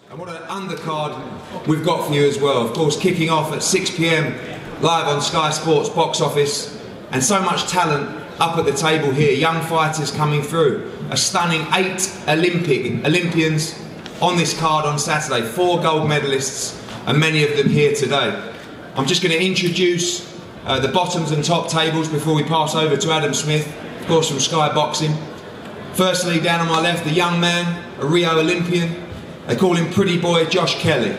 And what an undercard we've got for you as well. Of course, kicking off at 6 PM live on Sky Sports box office, and so much talent up at the table here. Young fighters coming through. A stunning 8 Olympians on this card on Saturday. 4 gold medalists, and many of them here today. I'm just going to introduce the bottoms and top tables before we pass over to Adam Smith, of course from Sky Boxing. Firstly, down on my left, the young man, a Rio Olympian. They call him Pretty Boy Josh Kelly.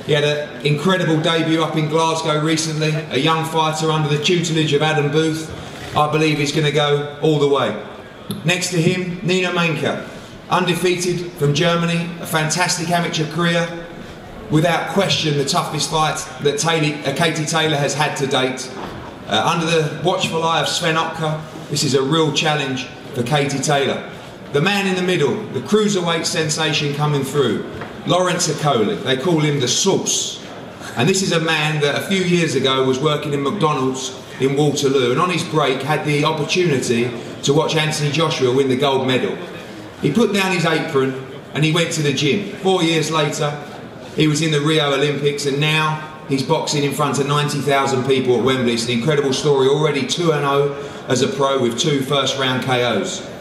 He had an incredible debut up in Glasgow recently, a young fighter under the tutelage of Adam Booth. I believe he's going to go all the way. Next to him, Nino Manka, undefeated from Germany, a fantastic amateur career, without question the toughest fight that Katie Taylor has had to date. Under the watchful eye of Sven Otka, this is a real challenge for Katie Taylor. The man in the middle, the cruiserweight sensation coming through, Lawrence Okolie. They call him the Sauce. And this is a man that a few years ago was working in McDonald's in Waterloo, and on his break had the opportunity to watch Anthony Joshua win the gold medal. He put down his apron and he went to the gym. 4 years later, he was in the Rio Olympics, and now he's boxing in front of 90,000 people at Wembley. It's an incredible story. Already 2-0 as a pro with 2 first-round KOs.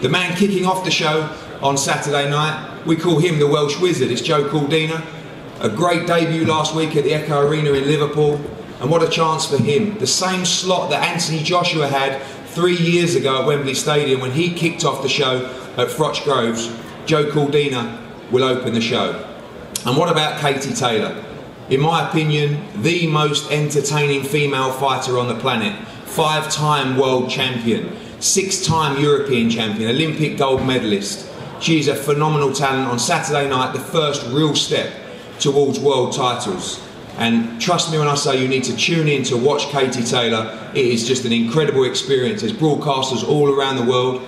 The man kicking off the show on Saturday night, we call him the Welsh Wizard. It's Joe Cordina. A great debut last week at the Echo Arena in Liverpool, and what a chance for him. The same slot that Anthony Joshua had 3 years ago at Wembley Stadium when he kicked off the show at Froch Groves. Joe Cordina will open the show. And what about Katie Taylor? In my opinion, the most entertaining female fighter on the planet. 5-time world champion, 6-time European champion, Olympic gold medalist. She's a phenomenal talent. On Saturday night, the first real step towards world titles. And trust me when I say you need to tune in to watch Katie Taylor. It is just an incredible experience. There's broadcasters all around the world.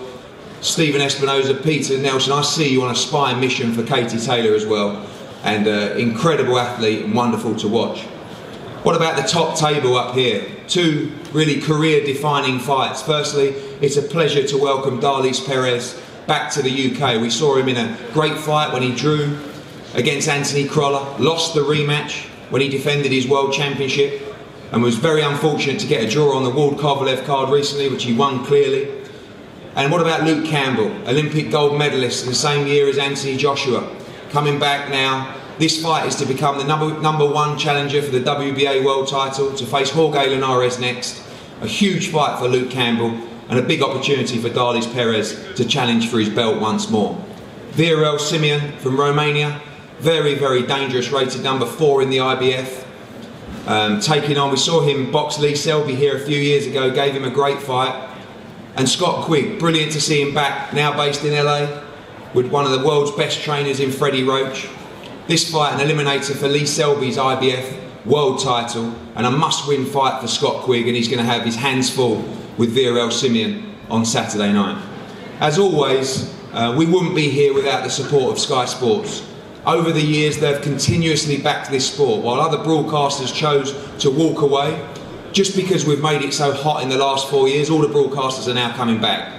Stephen Espinoza, Peter Nelson, I see you on a spy mission for Katie Taylor as well. And incredible athlete and wonderful to watch. What about the top table up here? 2 really career-defining fights. Firstly, it's a pleasure to welcome Darlis Perez back to the UK. We saw him in a great fight when he drew against Anthony Crolla, lost the rematch when he defended his world championship, and was very unfortunate to get a draw on the Ward Kovalev card recently, which he won clearly. And what about Luke Campbell, Olympic gold medalist in the same year as Anthony Joshua, coming back now. This fight is to become the number 1 challenger for the WBA world title, to face Jorge Linares next. A huge fight for Luke Campbell, and a big opportunity for Darlis Perez to challenge for his belt once more. Viorel Simeon from Romania, very, very dangerous, rated number 4 in the IBF. Taking on, we saw him box Lee Selby here a few years ago, gave him a great fight. And Scott Quigg, brilliant to see him back, now based in LA, with one of the world's best trainers in Freddie Roach. This fight, an eliminator for Lee Selby's IBF world title, and a must-win fight for Scott Quigg, and he's going to have his hands full with Viorel Simeon on Saturday night. As always, we wouldn't be here without the support of Sky Sports. Over the years, they've continuously backed this sport, while other broadcasters chose to walk away. Just because we've made it so hot in the last 4 years, all the broadcasters are now coming back.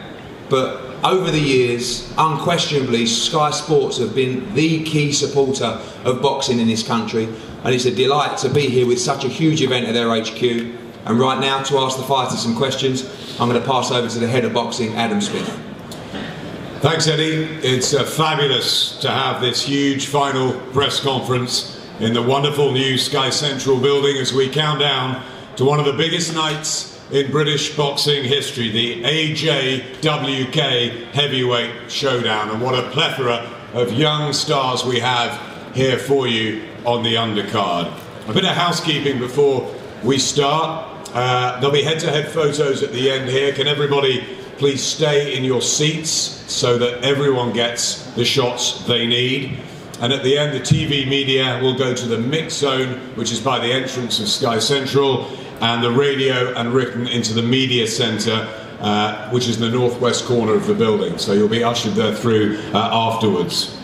But over the years, unquestionably, Sky Sports have been the key supporter of boxing in this country, and it's a delight to be here with such a huge event at their HQ. And right now, to ask the fighters some questions, I'm going to pass over to the head of boxing, Adam Smith. Thanks, Eddie. It's fabulous to have this huge final press conference in the wonderful new Sky Central building as we count down to one of the biggest nights in British boxing history, the AJWK Heavyweight Showdown. And what a plethora of young stars we have here for you on the undercard. A bit of housekeeping before we start. There'll be head-to-head photos at the end here. Can everybody please stay in your seats so that everyone gets the shots they need? And at the end, the TV media will go to the mix zone, which is by the entrance of Sky Central, and the radio and written into the media centre, which is in the northwest corner of the building. So you'll be ushered there through afterwards.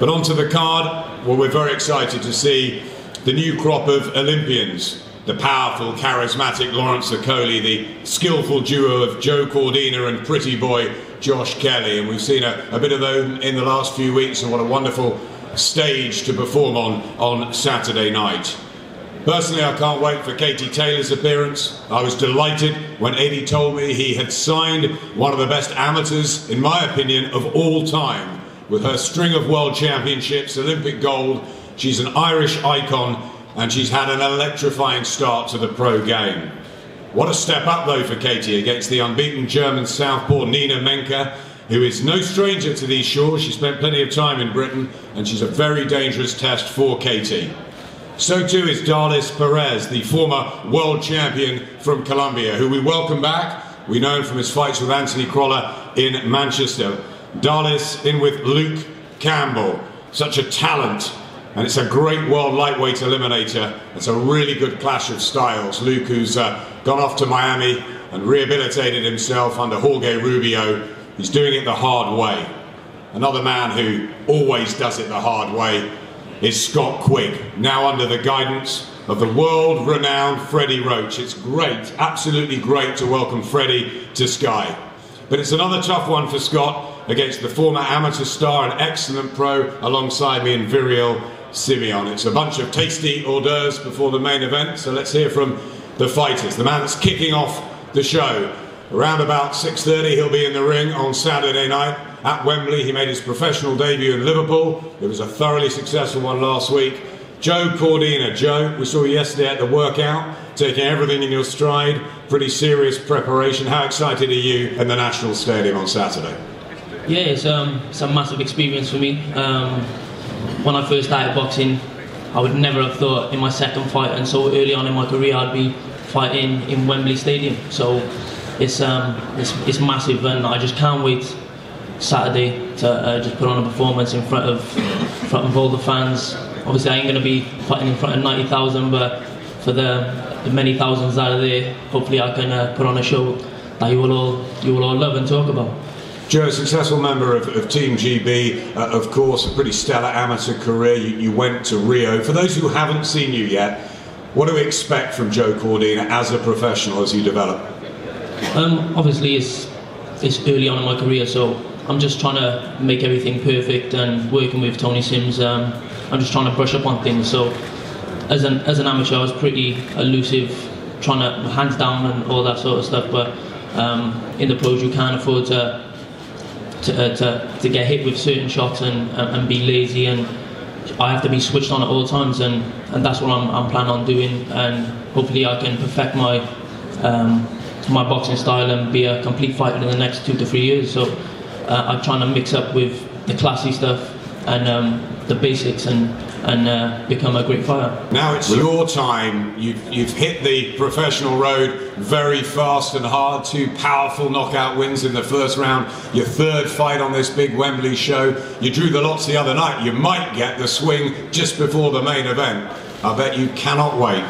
But onto the card, well, we're very excited to see the new crop of Olympians. The powerful, charismatic Lawrence Okolie, the skillful duo of Joe Cordina and Pretty Boy Josh Kelly. And we've seen a bit of them in the last few weeks, and what a wonderful stage to perform on Saturday night. Personally, I can't wait for Katie Taylor's appearance. I was delighted when Eddie told me he had signed one of the best amateurs, in my opinion, of all time. With her string of world championships, Olympic gold, she's an Irish icon, and she's had an electrifying start to the pro game. What a step up though for Katie against the unbeaten German southpaw Nina Menke, who is no stranger to these shores. She spent plenty of time in Britain, and she's a very dangerous test for Katie. So too is Darlis Perez, the former world champion from Colombia, who we welcome back. We know him from his fights with Anthony Crolla in Manchester. Darlis in with Luke Campbell, such a talent. And it's a great world lightweight eliminator. It's a really good clash of styles. Luke, who's gone off to Miami and rehabilitated himself under Jorge Rubio. He's doing it the hard way. Another man who always does it the hard way is Scott Quigg, now under the guidance of the world-renowned Freddie Roach. It's great, absolutely great to welcome Freddie to Sky. But it's another tough one for Scott against the former amateur star and excellent pro alongside me in Viriel Simeon. It's a bunch of tasty hors d'oeuvres before the main event, so let's hear from the fighters. The man that's kicking off the show. Around about 6:30 he'll be in the ring on Saturday night at Wembley. He made his professional debut in Liverpool. It was a thoroughly successful one last week. Joe Cordina. Joe, we saw you yesterday at the workout, taking everything in your stride. Pretty serious preparation. How excited are you in the National Stadium on Saturday? Yeah, it's a massive experience for me. When I first started boxing, I would never have thought in my second fight and so early on in my career I'd be fighting in Wembley Stadium. So it's massive, and I just can't wait Saturday to just put on a performance in front of all the fans. Obviously, I ain't going to be fighting in front of 90,000, but for the many thousands that are there, hopefully I can put on a show that you will all love and talk about. Joe, a successful member of Team GB, of course, a pretty stellar amateur career. You went to Rio. For those who haven't seen you yet, what do we expect from Joe Cordina as a professional as you develop? Obviously, it's early on in my career, so I'm just trying to make everything perfect, and working with Tony Sims, I'm just trying to brush up on things. So as an amateur, I was pretty elusive, trying to hands down and all that sort of stuff, but in the pros you can't afford to get hit with certain shots and be lazy, and I have to be switched on at all times, and that's what I'm planning on doing, and hopefully I can perfect my boxing style and be a complete fighter in the next 2 to 3 years. So I'm trying to mix up with the classy stuff and the basics and become a great fighter. Now it's your time. You've hit the professional road very fast and hard. 2 powerful knockout wins in the first round. Your 3rd fight on this big Wembley show. You drew the lots the other night. You might get the swing just before the main event. I bet you cannot wait.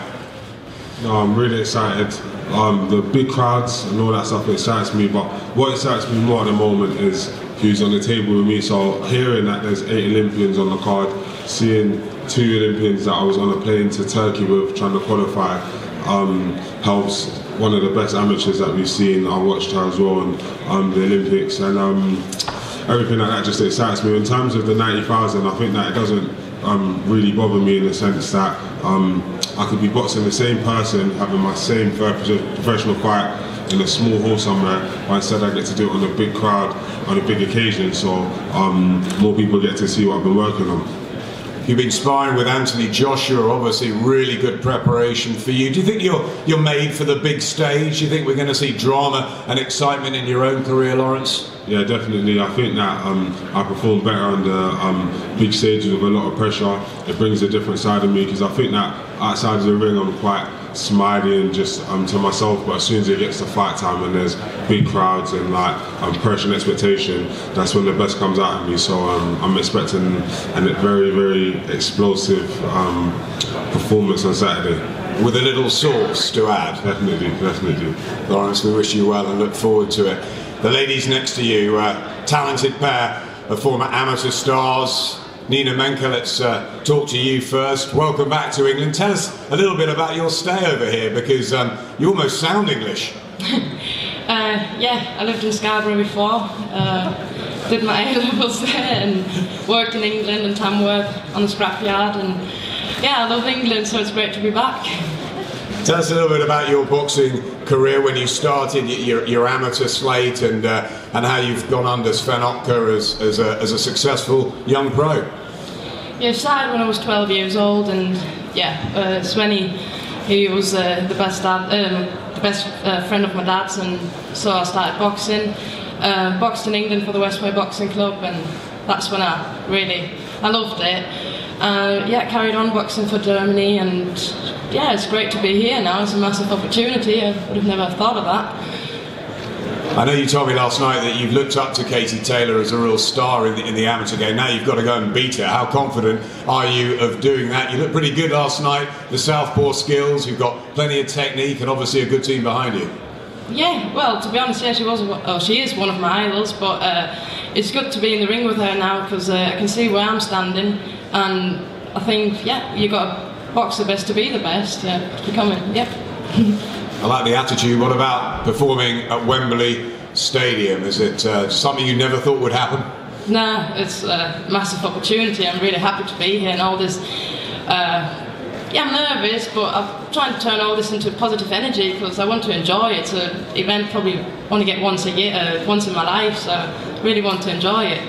No, I'm really excited. The big crowds and all that stuff excites me, but what excites me more at the moment is who's on the table with me. So hearing that there's 8 Olympians on the card, seeing 2 Olympians that I was on a plane to Turkey with trying to qualify, helps. One of the best amateurs that we've seen. I watched her as well on the Olympics, and everything like that just excites me. In terms of the 90,000, I think that it doesn't really bother me, in the sense that I could be boxing the same person, having my same professional fight in a small hall somewhere, but instead I get to do it on a big crowd, on a big occasion, so more people get to see what I've been working on. You've been sparring with Anthony Joshua, obviously really good preparation for you. Do you think you're made for the big stage? Do you think we're going to see drama and excitement in your own career, Lawrence? Yeah, definitely. I think that I perform better on the big stages with a lot of pressure. It brings a different side of me, because I think that outside of the ring I'm quite smiley and just to myself, but as soon as it gets to fight time and there's big crowds and like pressure and expectation, that's when the best comes out of me. So I'm expecting a very, very explosive performance on Saturday. With a little sauce to add. Definitely. Lawrence, we wish you well and look forward to it. The ladies next to you, talented pair of former amateur stars. Nina Menke, let's talk to you first. Welcome back to England. Tell us a little bit about your stay over here, because you almost sound English. Yeah, I lived in Scarborough before. did my A-levels there and worked in England and Tamworth on the scrapyard, and yeah, I love England, so it's great to be back. Tell us a little bit about your boxing career when you started your amateur slate, and how you've gone under Sven Otka as a successful young pro. Yeah, I started when I was 12 years old, and Svenny, he was the best friend of my dad's, and so I started boxing. Boxed in England for the Westway Boxing Club, and that's when I loved it. Carried on boxing for Germany, and yeah, it's great to be here now. It's a massive opportunity. I would have never thought of that. I know you told me last night that you've looked up to Katie Taylor as a real star in the amateur game. Now you've got to go and beat her. How confident are you of doing that? You looked pretty good last night. The southpaw skills, you've got plenty of technique, and obviously a good team behind you. Yeah, well, to be honest, yeah, she is one of my idols, but it's good to be in the ring with her now, because I can see where I'm standing, and I think, yeah, you got to box the best to be the best. Yeah, becoming, yeah. I like the attitude. What about performing at Wembley Stadium? Is it something you never thought would happen? Nah, it's a massive opportunity. I'm really happy to be here, and all this. I'm nervous, but I'm trying to turn all this into positive energy, because I want to enjoy it. It's an event probably only get once a year, once in my life, so I really want to enjoy it.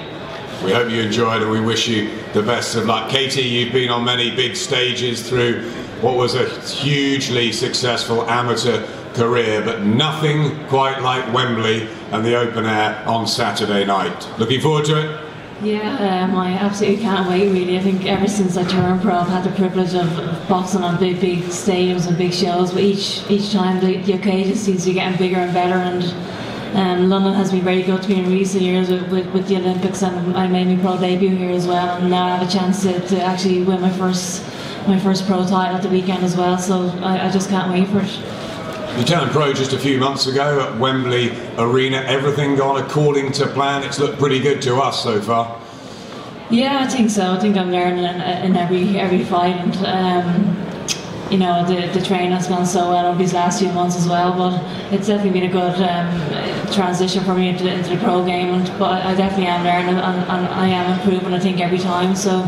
We hope you enjoyed, and we wish you the best of luck. Katie, you've been on many big stages through what was a hugely successful amateur career, but nothing quite like Wembley and the open air on Saturday night. Looking forward to it? Yeah, I absolutely can't wait, really. I think ever since I turned pro, I've had the privilege of boxing on big stadiums and big shows, but each time the occasion seems to be getting bigger and better, and London has been very good to me in recent years with the Olympics, and I made my pro debut here as well, and now I have a chance to actually win my first pro title at the weekend as well, so I just can't wait for it. You turned pro just a few months ago at Wembley Arena. Everything gone according to plan? It's looked pretty good to us so far. Yeah, I think so. I think I'm learning in every fight, and the training has gone so well over these last few months as well. But it's definitely been a good transition for me into the pro game. But I definitely am learning, and I am improving, I think, every time. So.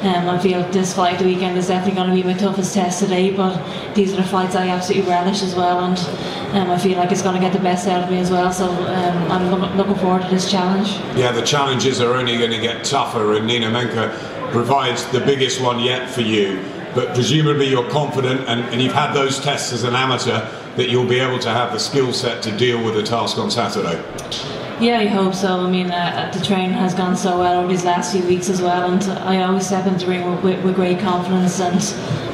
I feel this fight the weekend is definitely going to be my toughest test today, but these are the fights I absolutely relish as well, and I feel like it's going to get the best out of me as well, so I'm looking forward to this challenge. Yeah, the challenges are only going to get tougher, and Nina Menke provides the biggest one yet for you, but presumably you're confident, and you've had those tests as an amateur, that you'll be able to have the skill set to deal with the task on Saturday. Yeah, I hope so. I mean, the training has gone so well over these last few weeks as well, and I always step into the ring with great confidence, and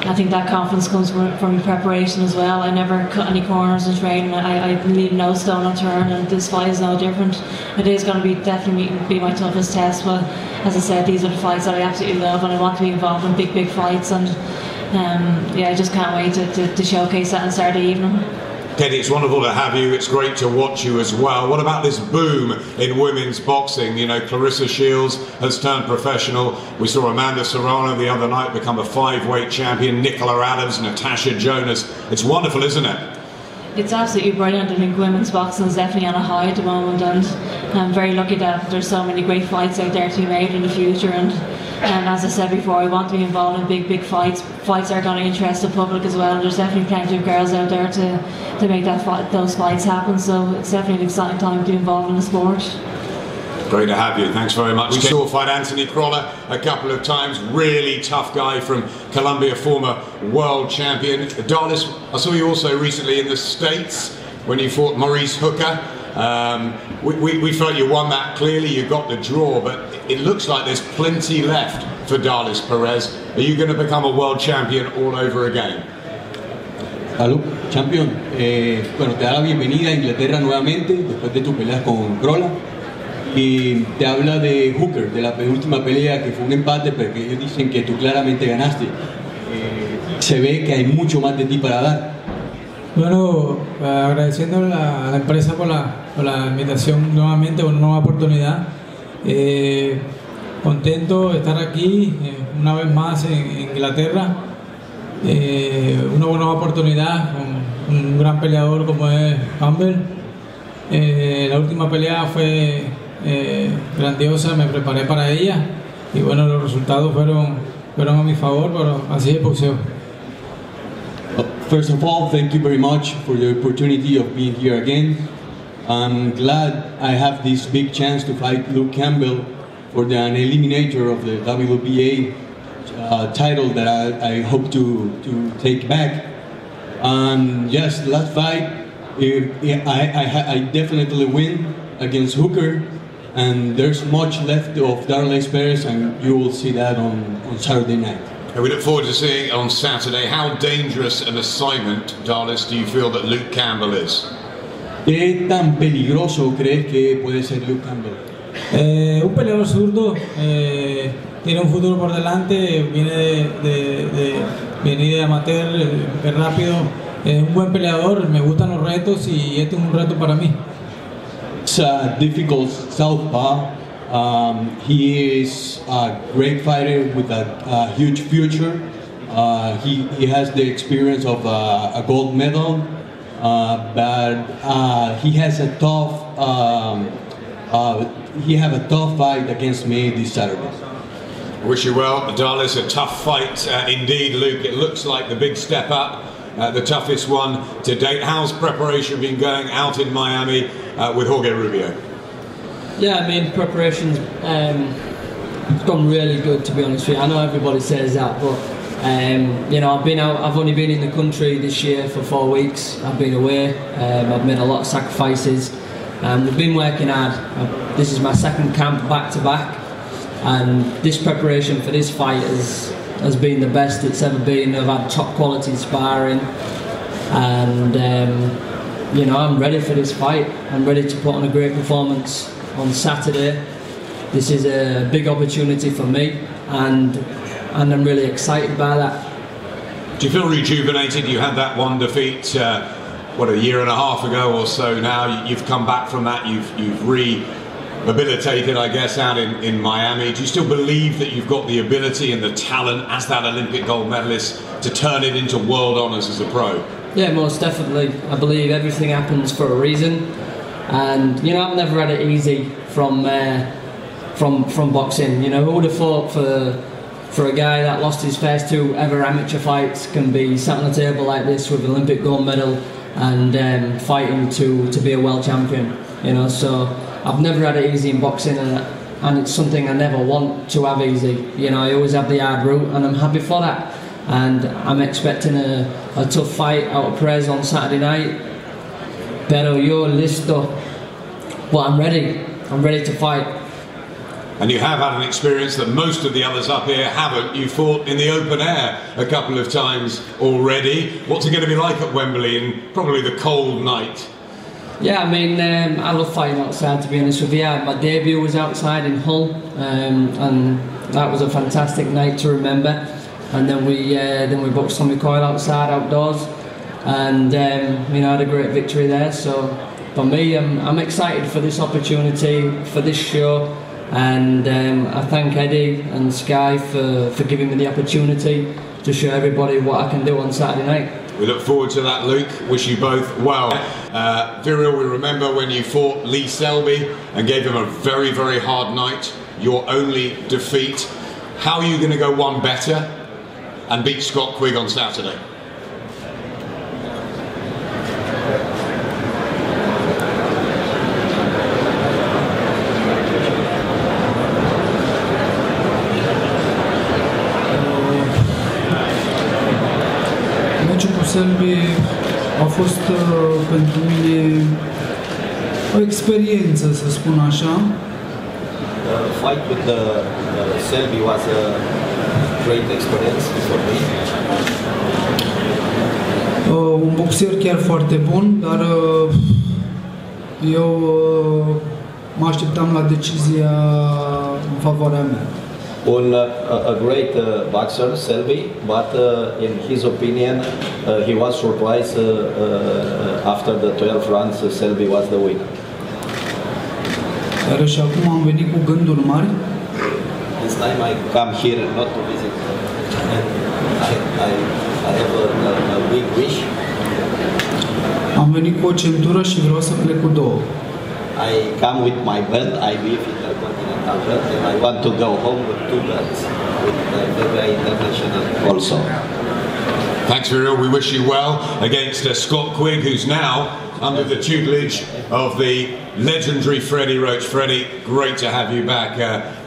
I think that confidence comes from preparation as well. I never cut any corners in training. I leave no stone unturned, and this fight is no different. It is going to definitely be my toughest test, but as I said, these are the fights that I absolutely love, and I want to be involved in big fights, and I just can't wait to showcase that on Saturday evening. Katie, it's wonderful to have you. It's great to watch you as well. What about this boom in women's boxing? You know, Clarissa Shields has turned professional. We saw Amanda Serrano the other night become a 5-weight champion. Nicola Adams, Natasha Jonas. It's wonderful, isn't it? It's absolutely brilliant. I think women's boxing is definitely on a high at the moment, and I'm very lucky that there's so many great fights out there to be made in the future. And as I said before, I want to be involved in big fights that are going to interest the public as well. And there's definitely plenty of girls out there to make those fights happen. So it's definitely an exciting time to be involved in the sport. Great to have you. Thanks very much. We saw fight Anthony Crolla a couple of times. Really tough guy from Colombia, former world champion. Darlis, I saw you also recently in the States when you fought Maurice Hooker. We felt you won that clearly. You got the draw, but it looks like there's plenty left for Darlis Perez. Are you going to become a world champion all over again? Salud, champion. Bueno, te da la bienvenida a Inglaterra nuevamente después de tu pelea con Crolla. Y te habla de Hooker, de la penúltima pelea, que fue un empate, pero que ellos dicen que tú claramente ganaste. Se ve que hay mucho más de ti para dar. Bueno, agradeciendo a la empresa por la invitación nuevamente, una nueva oportunidad. Contento de estar aquí una vez más en Inglaterra. Una buena oportunidad con un gran peleador como es Campbell. La última pelea fue grandiosa, me preparé para ella y bueno, los resultados fueron a mi favor, pero así es el boxeo. First of all, thank you very much for the opportunity of being here again. I'm glad I have this big chance to fight Luke Campbell for an eliminator of the WBA title that I hope to take back. And yes, last fight, I definitely win against Hooker, and there's much left of Darles Perez, and you will see that on Saturday night. And we look forward to seeing it on Saturday. How dangerous an assignment, Darles, do you feel that Luke Campbell is? ¿Qué tan peligroso crees que puede ser Luke Campbell? Un peleador zurdo, tiene un futuro por delante, viene de amateur, es rápido, es un buen peleador, me gustan los retos y este es un reto para mí. It's a difficult southpaw. He is a great fighter with a huge future. He has the experience of a gold medal, but he has a tough fight against me this Saturday. Wish you well, Darles. A tough fight indeed, Luke. It looks like the big step up, the toughest one to date. How's preparation been going out in Miami with Jorge Rubio? Yeah, I mean, preparation's gone really good, to be honest with you. I know everybody says that, but you know, I've only been in the country this year for 4 weeks. I've been away. I've made a lot of sacrifices. We've been working hard. This is my second camp back to back, and this preparation for this fight has been the best it's ever been. I've had top quality sparring, and you know, I'm ready for this fight. I'm ready to put on a great performance on Saturday. This is a big opportunity for me, and I'm really excited by that. Do you feel rejuvenated? You had that one defeat, what, a year and a half ago or so now. You've come back from that, you've rehabilitated, I guess, out in Miami. Do you still believe that you've got the ability and the talent as that Olympic gold medalist to turn it into world honours as a pro? Yeah, most definitely. I believe everything happens for a reason. And you know, I've never had it easy from boxing. You know, who would have thought for a guy that lost his first 2 ever amateur fights can be sat on a table like this with an Olympic gold medal and fighting to be a world champion. You know, so I've never had it easy in boxing, and it's something I never want to have easy. You know, I always have the hard route, and I'm happy for that. And I'm expecting a tough fight out of Perez on Saturday night. Pero yo listo. But I'm ready to fight. And you have had an experience that most of the others up here haven't. You fought in the open air a couple of times already. What's it going to be like at Wembley in probably the cold night? Yeah, I mean, I love fighting outside, to be honest with you. My debut was outside in Hull, and that was a fantastic night to remember. And then we boxed Tommy Coyle outside, outdoors, and you know, had a great victory there. So for me, I'm excited for this opportunity, for this show, and I thank Eddie and Sky for giving me the opportunity to show everybody what I can do on Saturday night. We look forward to that, Luke. Wish you both well. Viral, we remember when you fought Lee Selby and gave him a very, very hard night, your only defeat. How are you going to go one better and beat Scott Quigg on Saturday? Selby a fost pentru mine o experiență, să spun așa. Fight with the Selby was a great experience for me. Un boxer chiar foarte bun, dar eu mă așteptam la decizia în favoarea mea. A great boxer, Selby, but in his opinion, he was surprised after the 12 rounds. Selby was the winner. Dar și acum am venit cu gânduri mari. This time I come here not to visit. I have a big wish. Am venit cu o centură și vreau să plec cu 2. I come with my belt, IBF Intercontinental belt, and I want to go home with 2 belts, with the International also. Thanks, Viral. We wish you well against Scott Quigg, who's now under the tutelage of the legendary Freddie Roach. Freddie, great to have you back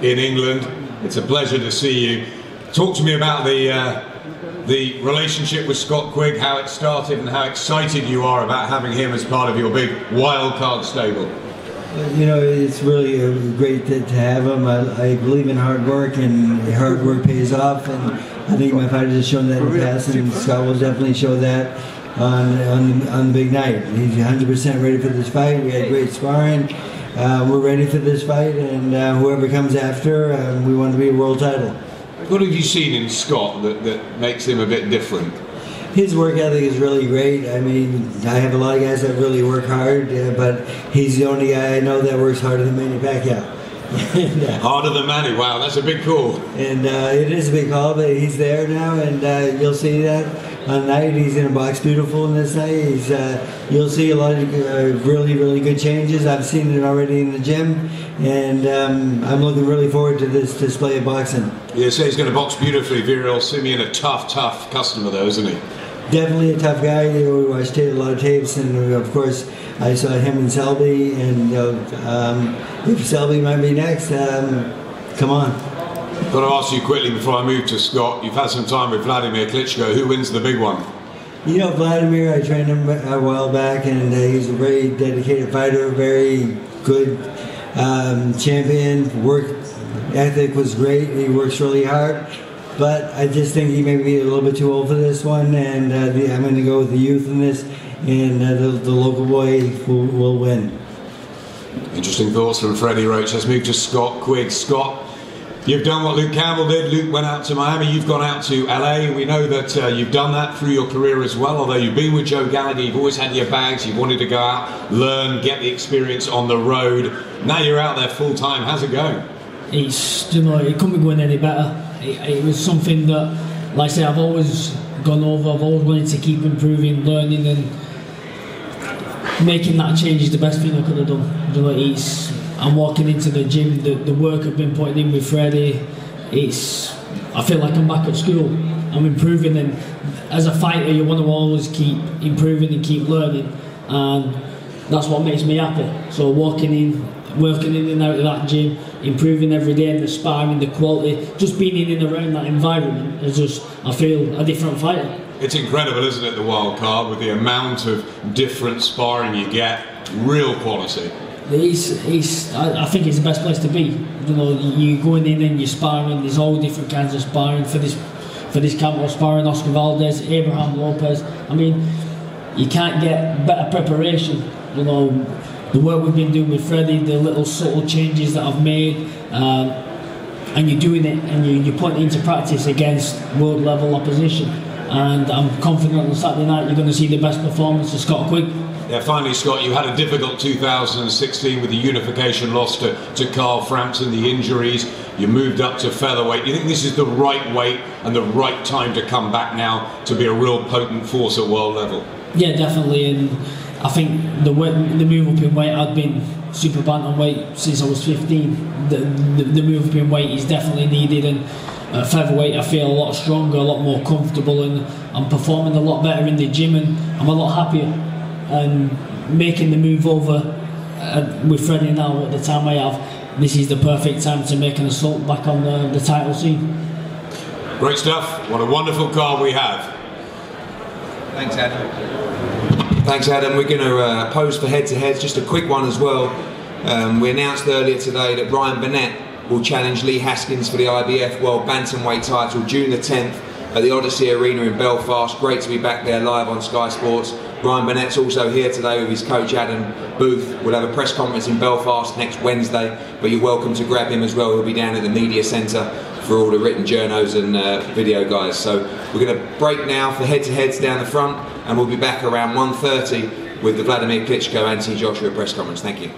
in England. It's a pleasure to see you. Talk to me about the relationship with Scott Quigg, how it started and how excited you are about having him as part of your big wild card stable. You know, it's really great to have him. I believe in hard work, and hard work pays off, and I think my fighter has shown that in the past, and Scott will definitely show that on the big night. He's 100% ready for this fight. We had great sparring. We're ready for this fight, and whoever comes after, we want to be a world title. What have you seen in Scott that makes him a bit different? His work ethic is really great. I mean, I have a lot of guys that really work hard, but he's the only guy I know that works harder than Manny Pacquiao. Harder than Manny, wow, that's a big call. And it is a big call, but he's there now, and you'll see that on night. He's going to box beautiful in this night. You'll see a lot of really, really good changes. I've seen it already in the gym, and I'm looking really forward to this display of boxing. You say he's going to box beautifully. Viral Simeon, a tough customer though, isn't he? Definitely a tough guy. We watched a lot of tapes, and of course I saw him and Selby, and if Selby might be next, come on. Got to ask you quickly before I move to Scott, you've had some time with Wladimir Klitschko. Who wins the big one? You know, Wladimir, I trained him a while back, and he's a very dedicated fighter, very good champion. Work ethic was great. He works really hard. But I just think he may be a little bit too old for this one, and I'm going to go with the youth in this, and the local boy will win. Interesting thoughts from Freddie Roach. Let's move to Scott Quigg. Scott, you've done what Luke Campbell did. Luke went out to Miami. You've gone out to LA. We know that you've done that through your career as well. Although you've been with Joe Gallagher, you've always had your bags. You've wanted to go out, learn, get the experience on the road. Now you're out there full time. How's it going? It's, you know, it couldn't be going any better. It was something that, like I say, I've always gone over. I've always wanted to keep improving, learning, and making that change is the best thing I could have done. You know, I'm walking into the gym, the work I've been putting in with Freddie, I feel like I'm back at school. I'm improving, and as a fighter you want to always keep improving and keep learning, and that's what makes me happy. So working in and out of that gym, improving every day, and the sparring, the quality, just being in and around that environment is just, I feel a different fighter. It's incredible, isn't it, the wild card, with the amount of different sparring you get, real quality. I think it's the best place to be. You know, you going in and you're sparring. There's all different kinds of sparring for this Campbell sparring, Oscar Valdez, Abraham Lopez. I mean, you can't get better preparation. You know, the work we've been doing with Freddie, the little subtle changes that I've made, and you're doing it and you're putting it into practice against world level opposition. And I'm confident on Saturday night you're going to see the best performance of Scott Quigg. Yeah, finally, Scott, you had a difficult 2016 with the unification loss to Carl Frampton, the injuries. You moved up to featherweight. Do you think this is the right weight and the right time to come back now to be a real potent force at world level? Yeah, definitely. And I think the move up in weight, I'd been super bantamweight since I was 15. The move up in weight is definitely needed, and at featherweight I feel a lot stronger, a lot more comfortable, and I'm performing a lot better in the gym, and I'm a lot happier. And making the move over with Freddie now at the time I have, this is the perfect time to make an assault back on the title scene. Great stuff. What a wonderful card we have. Thanks, Adam. Thanks, Adam. We're going to pose for head-to-heads. Just a quick one as well. We announced earlier today that Ryan Burnett will challenge Lee Haskins for the IBF World Bantamweight title June the 10th at the Odyssey Arena in Belfast. Great to be back there live on Sky Sports. Ryan Burnett's also here today with his coach Adam Booth. We'll have a press conference in Belfast next Wednesday, but you're welcome to grab him as well. He'll be down at the media centre for all the written journos and video guys. So we're going to break now for head-to-heads down the front, and we'll be back around 1:30 with the Wladimir Klitschko Anthony Joshua press conference. Thank you.